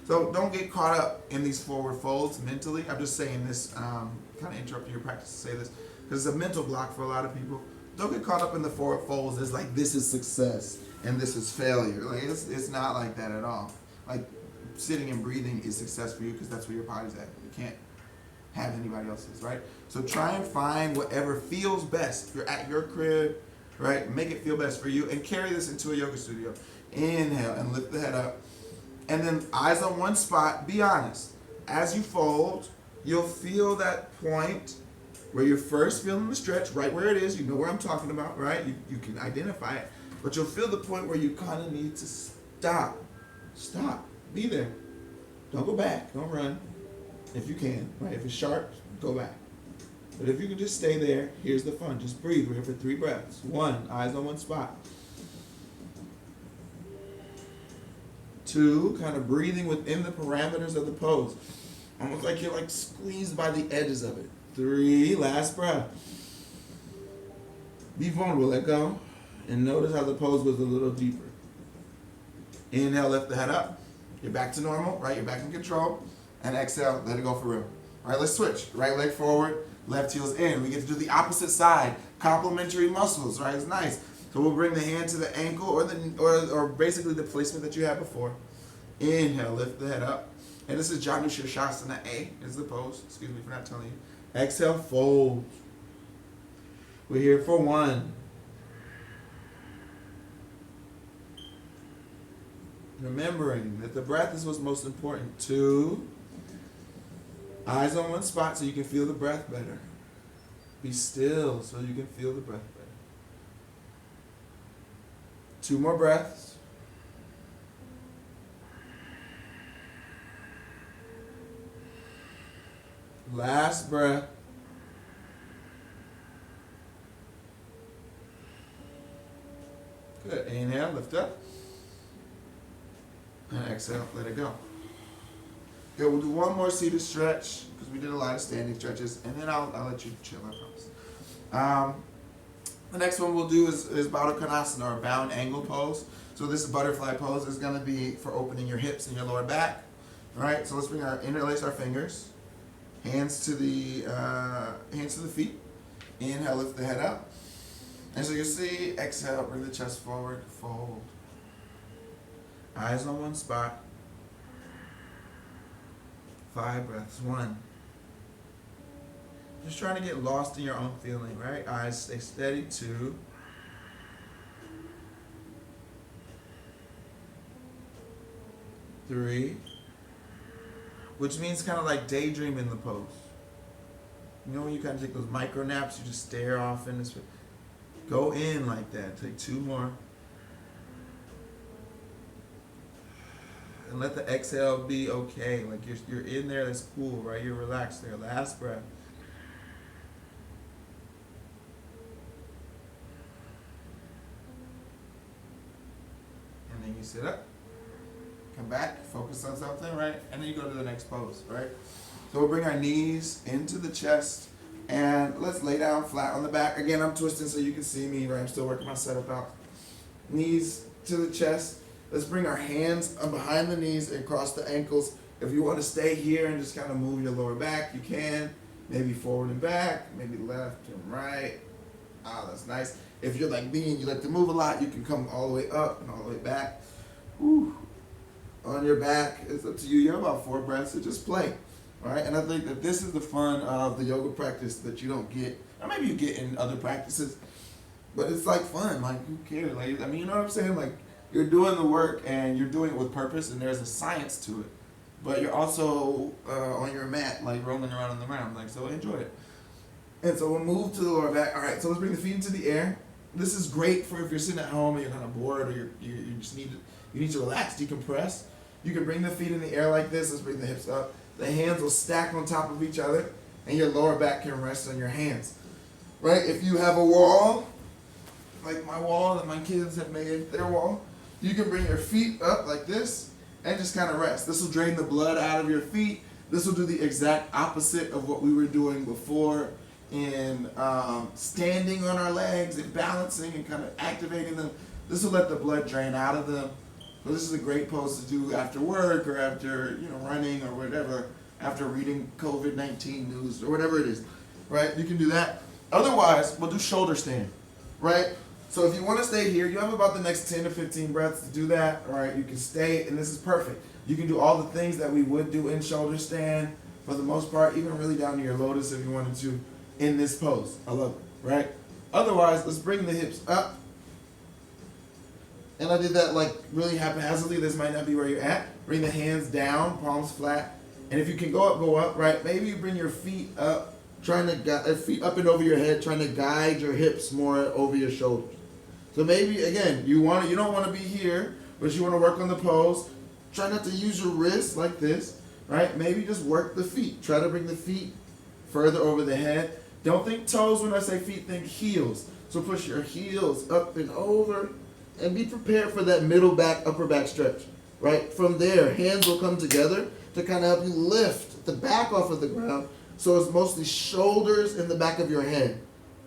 Speaker 1: So don't get caught up in these forward folds mentally. I'm just saying this, kind of interrupting your practice to say this, because it's a mental block for a lot of people. Don't get caught up in the forward folds as like this is success and this is failure. Like it's not like that at all. Like sitting and breathing is success for you because that's where your body's at. You can't have anybody else's, right? So try and find whatever feels best. You're at your crib, right? Make it feel best for you and carry this into a yoga studio. Inhale and lift the head up. And then eyes on one spot. Be honest. As you fold, you'll feel that point where you're first feeling the stretch, right where it is. You know where I'm talking about, right? You can identify it. But you'll feel the point where you kind of need to stop. Stop. Be there. Don't go back. Don't run. If you can, right? If it's sharp, go back. But if you can just stay there, here's the fun. Just breathe. We're here for 3 breaths. 1, eyes on one spot. 2, kind of breathing within the parameters of the pose. Almost like you're like squeezed by the edges of it. 3, last breath. Be vulnerable, let go. And notice how the pose goes a little deeper. Inhale, lift the head up. You're back to normal, right? You're back in control. And exhale, let it go for real. All right, let's switch. Right leg forward, left heel's in. We get to do the opposite side. Complementary muscles, right? It's nice. So we'll bring the hand to the ankle or basically the placement that you had before. Inhale, lift the head up. And this is Janu Shirshasana A is the pose. Excuse me for not telling you. Exhale, fold. We're here for 1. Remembering that the breath is what's most important. 2. Eyes on one spot so you can feel the breath better. Be still so you can feel the breath better. 2 more breaths. Last breath. Good. Inhale, lift up. And exhale, let it go. Good, we'll do one more seated stretch because we did a lot of standing stretches, and then I'll let you chill, I promise. The next one we'll do is Brando Konasana, or bound angle pose. So this butterfly pose is going to be for opening your hips and your lower back. All right, so let's interlace our fingers. Hands to the feet. Inhale, lift the head up. And so you'll see, exhale, bring the chest forward, fold. Eyes on one spot. 5 breaths. 1. Just trying to get lost in your own feeling, right? Eyes stay steady. 2. 3. Which means kind of like daydream in the pose. You know when you kind of take those micro naps, you just stare off in this. Go in like that. Take 2 more. And let the exhale be okay. Like you're in there, that's cool, right? You're relaxed there. Last breath. And then you sit up. Come back, focus on something, right? And then you go to the next pose, right? So we'll bring our knees into the chest. And let's lay down flat on the back. Again, I'm twisting so you can see me, right? I'm still working my setup out. Knees to the chest. Let's bring our hands behind the knees and across the ankles. If you want to stay here and just kind of move your lower back, you can. Maybe forward and back, maybe left and right. Ah, that's nice. If you're like me and you like to move a lot, you can come all the way up and all the way back. Whew. On your back, it's up to you. You're about 4 breaths, so just play. All right, and I think that this is the fun of the yoga practice that you don't get. Or maybe you get in other practices, but it's like fun. Like, who cares? Like, I mean, you know what I'm saying? Like, you're doing the work and you're doing it with purpose, and there's a science to it. But you're also on your mat, like rolling around on the ground. Like, so enjoy it. And so we'll move to the lower back. All right, so let's bring the feet into the air. This is great for if you're sitting at home and you're kind of bored, or you just need to relax, decompress. You can bring the feet in the air like this. Let's bring the hips up. The hands will stack on top of each other, and your lower back can rest on your hands. Right? If you have a wall, like my wall that my kids have made their wall, you can bring your feet up like this and just kind of rest. This will drain the blood out of your feet. This will do the exact opposite of what we were doing before in standing on our legs and balancing and kind of activating them. This will let the blood drain out of them. So this is a great pose to do after work or after running or whatever, after reading COVID-19 news or whatever it is, right? You can do that. Otherwise, we'll do shoulder stand, right? So if you want to stay here, you have about the next 10 to 15 breaths to do that, all right? You can stay, and this is perfect. You can do all the things that we would do in shoulder stand for the most part, even really down to your lotus if you wanted to, in this pose. I love it, right? Otherwise, let's bring the hips up. And I did that like really haphazardly. This might not be where you're at. Bring the hands down, palms flat. And if you can go up, right? Maybe you bring your feet up, feet up and over your head, trying to guide your hips more over your shoulders. So maybe, again, you don't want to be here, but you want to work on the pose. Try not to use your wrists like this, right? Maybe just work the feet. Try to bring the feet further over the head. Don't think toes when I say feet, think heels. So push your heels up and over, and be prepared for that middle back, upper back stretch, right? From there, hands will come together to kind of help you lift the back off of the ground. So it's mostly shoulders and the back of your head.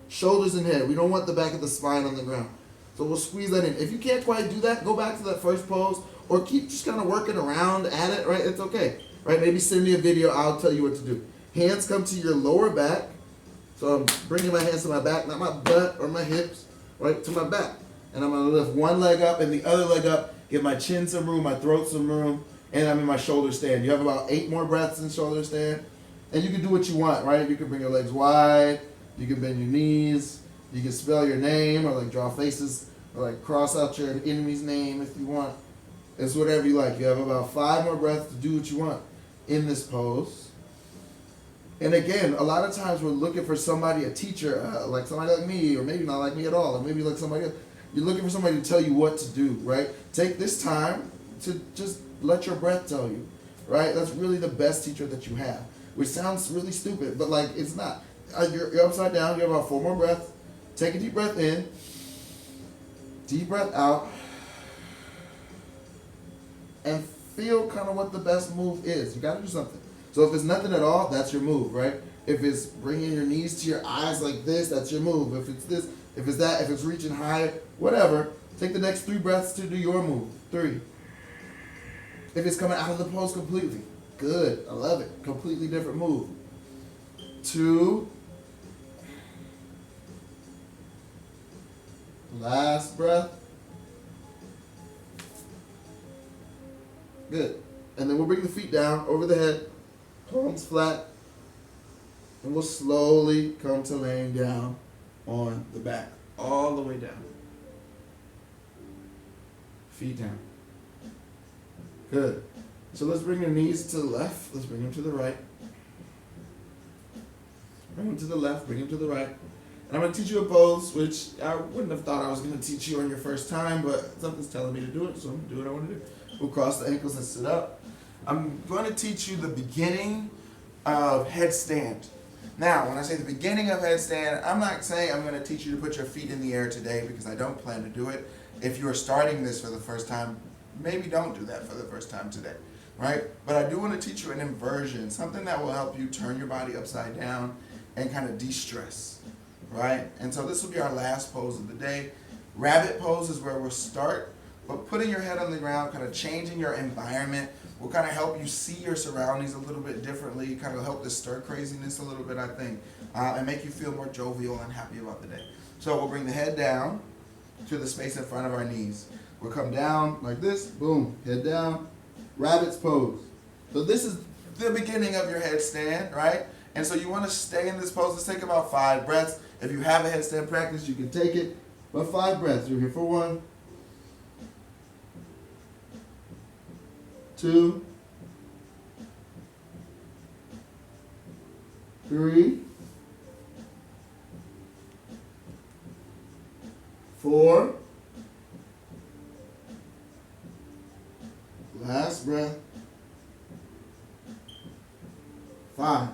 Speaker 1: Shoulders and head. We don't want the back of the spine on the ground. So we'll squeeze that in. If you can't quite do that, go back to that first pose or keep just kind of working around at it, right? It's okay, right? Maybe send me a video. I'll tell you what to do. Hands come to your lower back. So I'm bringing my hands to my back, not my butt or my hips, right? To my back. And I'm going to lift one leg up and the other leg up, give my chin some room, my throat some room, and I'm in my shoulder stand. You have about 8 more breaths in shoulder stand. And you can do what you want, right? You can bring your legs wide, you can bend your knees, you can spell your name or like draw faces or like cross out your enemy's name if you want. It's whatever you like. You have about 5 more breaths to do what you want in this pose. And again, a lot of times we're looking for somebody, a teacher, like somebody like me, or maybe not like me at all, or maybe like somebody else. You're looking for somebody to tell you what to do, right? Take this time to just let your breath tell you, right? That's really the best teacher that you have, which sounds really stupid, but like it's not. You're upside down. You have about 4 more breaths. Take a deep breath in. Deep breath out. And feel kind of what the best move is. You got to do something. So if it's nothing at all, that's your move, right? If it's bringing your knees to your eyes like this, that's your move. If it's this, if it's that, if it's reaching higher, whatever, take the next 3 breaths to do your move. 3. If it's coming out of the pose completely, good. I love it. Completely different move. 2. Last breath. Good. And then we'll bring the feet down over the head, palms flat, and we'll slowly come to laying down on the back, all the way down. Feet down. Good. So let's bring your knees to the left. Let's bring them to the right. Bring them to the left, bring them to the right. And I'm going to teach you a pose, which I wouldn't have thought I was going to teach you on your first time, but something's telling me to do it, so I'm going to do what I want to do. We'll cross the ankles and sit up. I'm going to teach you the beginning of headstand. Now, when I say the beginning of headstand, I'm not saying I'm going to teach you to put your feet in the air today because I don't plan to do it. If you are starting this for the first time, maybe don't do that for the first time today, right? But I do want to teach you an inversion, something that will help you turn your body upside down and kind of de-stress, right? And so this will be our last pose of the day. Rabbit pose is where we'll start, but putting your head on the ground, kind of changing your environment, will kind of help you see your surroundings a little bit differently, kind of help to stir craziness a little bit, I think, and make you feel more jovial and happy about the day. So we'll bring the head down to the space in front of our knees. We'll come down like this, boom, head down, rabbit's pose. So this is the beginning of your headstand, right? And so you want to stay in this pose. Let's take about 5 breaths. If you have a headstand practice, you can take it. But 5 breaths. You're here for 1, 2, 3, 4. Last breath. 5.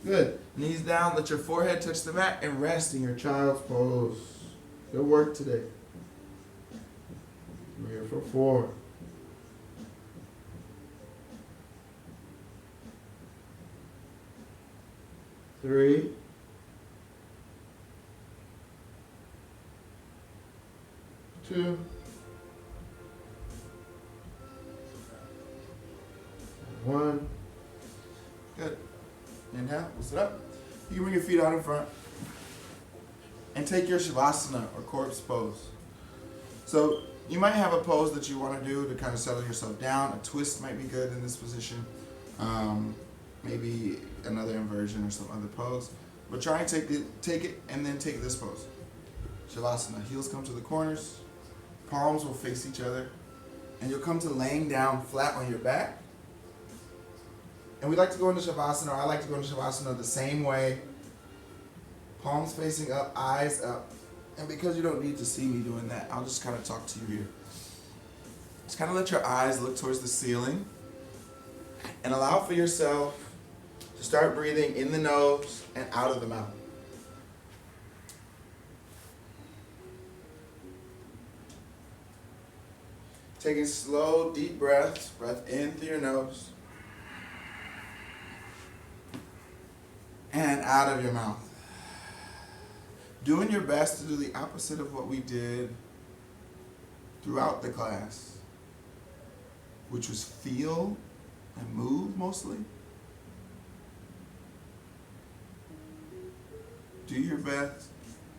Speaker 1: Good. Knees down, let your forehead touch the mat, and rest in your child's pose. Good work today. We're here for 4. 3. 2. 1. Good. Inhale, we'll sit up. You can bring your feet out in front and take your Savasana or corpse pose. So you might have a pose that you want to do to kind of settle yourself down. A twist might be good in this position. Maybe another inversion or some other pose. But try and take it and then take this pose. Shavasana. Heels come to the corners. Palms will face each other. And you'll come to laying down flat on your back. And we like to go into Shavasana, or I like to go into Shavasana the same way. Palms facing up, eyes up. And because you don't need to see me doing that, I'll just kind of talk to you here. Just kind of let your eyes look towards the ceiling. And allow for yourself to start breathing in the nose and out of the mouth. Taking slow, deep breaths. Breath in through your nose. And out of your mouth. Doing your best to do the opposite of what we did throughout the class, which was feel and move mostly. Do your best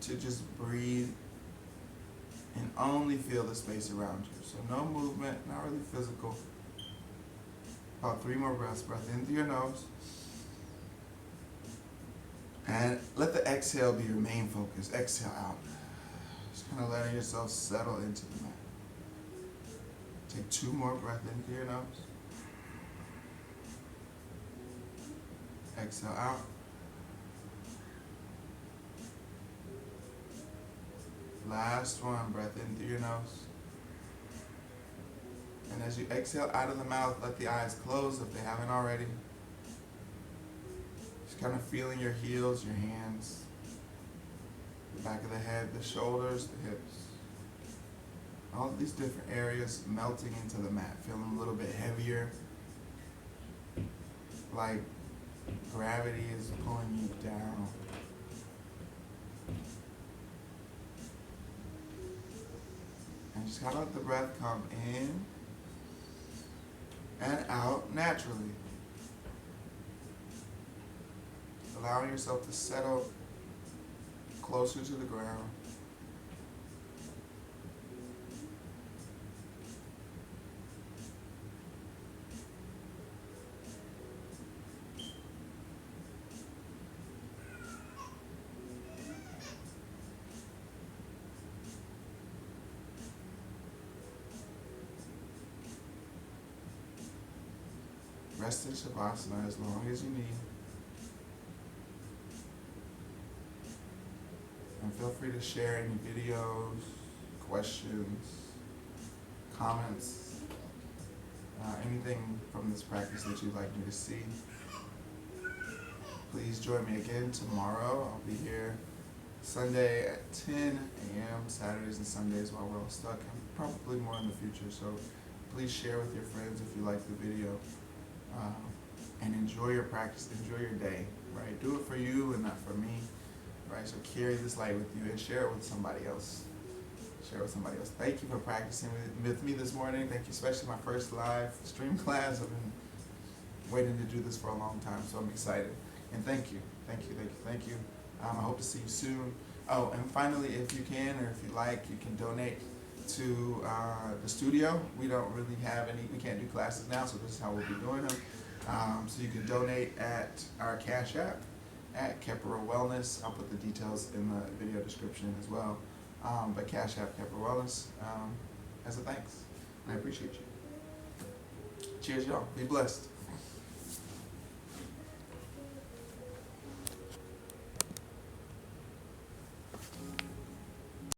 Speaker 1: to just breathe and only feel the space around you. So no movement, not really physical. About 3 more breaths. Breath in through your nose. And let the exhale be your main focus. Exhale out. Just kind of letting yourself settle into the mat. Take 2 more breaths in through your nose. Exhale out. Last one, breath in through your nose. And as you exhale out of the mouth, let the eyes close if they haven't already. Just kind of feeling your heels, your hands, the back of the head, the shoulders, the hips. All of these different areas melting into the mat, feeling a little bit heavier. Like gravity is pulling you down. And just kind of let the breath come in and out naturally. Allowing yourself to settle closer to the ground. Rest in Shavasana as long as you need. And feel free to share any videos, questions, comments, anything from this practice that you'd like me to see. Please join me again tomorrow. I'll be here Sunday at 10 a.m., Saturdays and Sundays while we're all stuck, and probably more in the future. So please share with your friends if you like the video. And enjoy your practice, enjoy your day, right? Do it for you and not for me, right? So carry this light with you and share it with somebody else. Share it with somebody else. Thank you for practicing with me this morning. Thank you, especially my first live stream class. I've been waiting to do this for a long time, so I'm excited. And thank you, thank you, thank you, thank you. I hope to see you soon. Oh, and finally, if you can, or if you like, you can donate to the studio. We don't really have any, we can't do classes now, so this is how we'll be doing them. So you can donate at our Cash App, at kheperawelless. I'll put the details in the video description as well. But Cash App kheperawelless as a thanks. I appreciate you. Cheers, y'all. Be blessed.